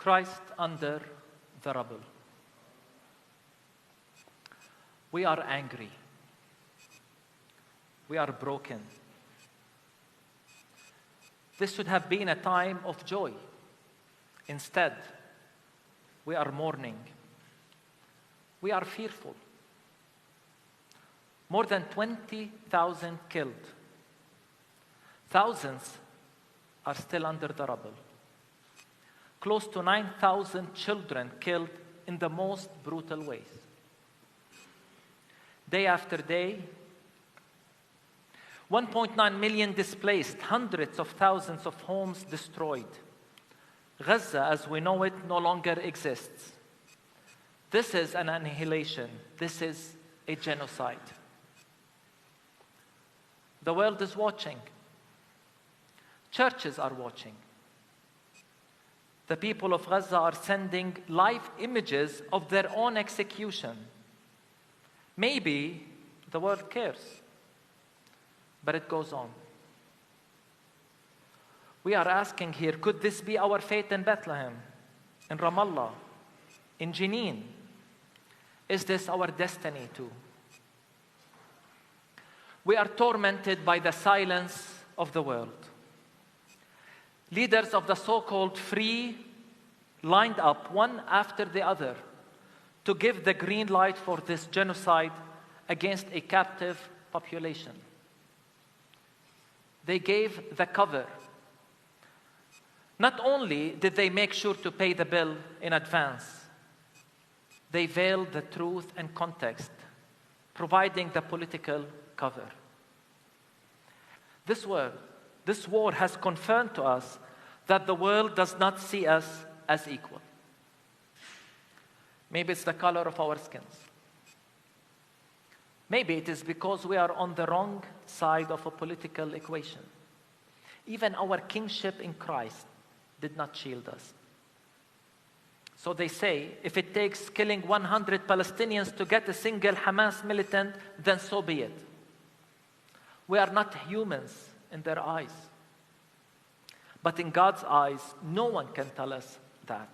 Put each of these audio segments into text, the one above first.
Christ under the rubble. We are angry. We are broken. This should have been a time of joy. Instead, we are mourning. We are fearful. More than 20,000 killed. Thousands are still under the rubble. Close to 9,000 children killed in the most brutal ways. Day after day, 1.9 million displaced, hundreds of thousands of homes destroyed. Gaza, as we know it, no longer exists. This is an annihilation. This is a genocide. The world is watching. Churches are watching. The people of Gaza are sending live images of their own execution. Maybe the world cares, but it goes on. We are asking here, could this be our fate in Bethlehem, in Ramallah, in Jenin? Is this our destiny too? We are tormented by the silence of the world. Leaders of the so-called free lined up one after the other to give the green light for this genocide against a captive population. They gave the cover. Not only did they make sure to pay the bill in advance, they veiled the truth and context, providing the political cover. This war has confirmed to us that the world does not see us as equal. Maybe it's the color of our skins. Maybe it is because we are on the wrong side of a political equation. Even our kingship in Christ did not shield us. So they say, if it takes killing 100 Palestinians to get a single Hamas militant, then so be it. We are not humans in their eyes. But in God's eyes, no one can tell us that.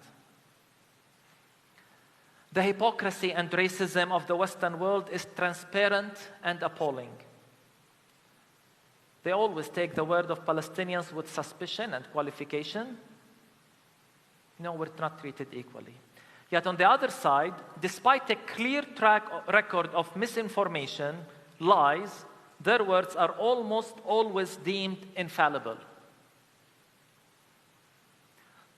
The hypocrisy and racism of the Western world is transparent and appalling. They always take the word of Palestinians with suspicion and qualification. No, we're not treated equally. Yet on the other side, despite a clear track record of misinformation, lies, their words are almost always deemed infallible.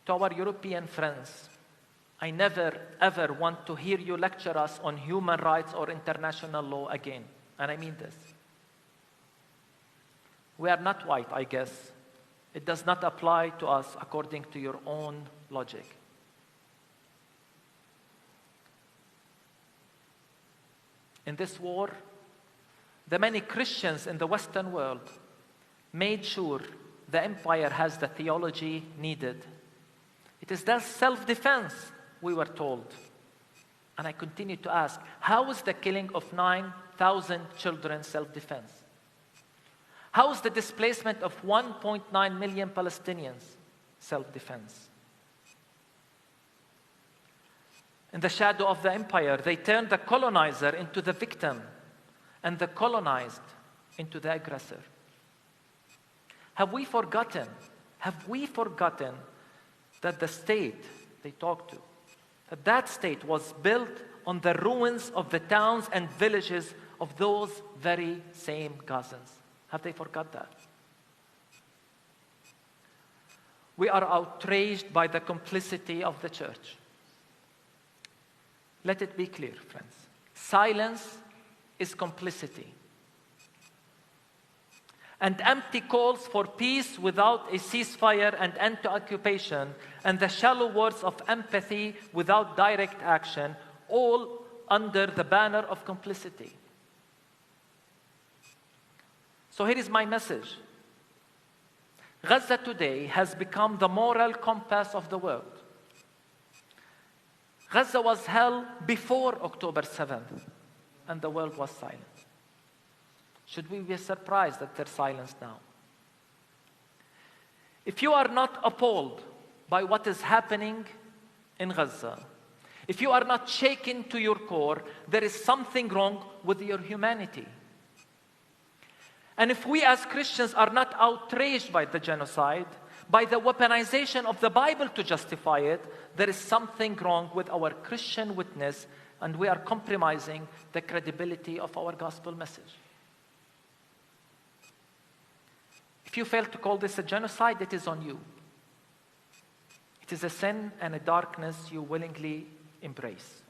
To our European friends, I never, ever want to hear you lecture us on human rights or international law again. And I mean this. We are not white, I guess. It does not apply to us according to your own logic. In this war, the many Christians in the Western world made sure the empire has the theology needed. It is thus self-defense, we were told. And I continue to ask, how is the killing of 9,000 children self-defense? How is the displacement of 1.9 million Palestinians self-defense? In the shadow of the empire, they turned the colonizer into the victim and the colonized into the aggressor. Have we forgotten that the state they talked to, that state was built on the ruins of the towns and villages of those very same Gazans? Have they forgot that? We are outraged by the complicity of the church. Let it be clear, friends. Silence is complicity. And empty calls for peace without a ceasefire and end to occupation, and the shallow words of empathy without direct action, all under the banner of complicity. So here is my message. Gaza today has become the moral compass of the world. Gaza was hell before October 7th, and the world was silent. Should we be surprised at their silence now? If you are not appalled by what is happening in Gaza, if you are not shaken to your core, there is something wrong with your humanity. And if we as Christians are not outraged by the genocide, by the weaponization of the Bible to justify it, there is something wrong with our Christian witness, and we are compromising the credibility of our gospel message. If you fail to call this a genocide, it is on you. It is a sin and a darkness you willingly embrace.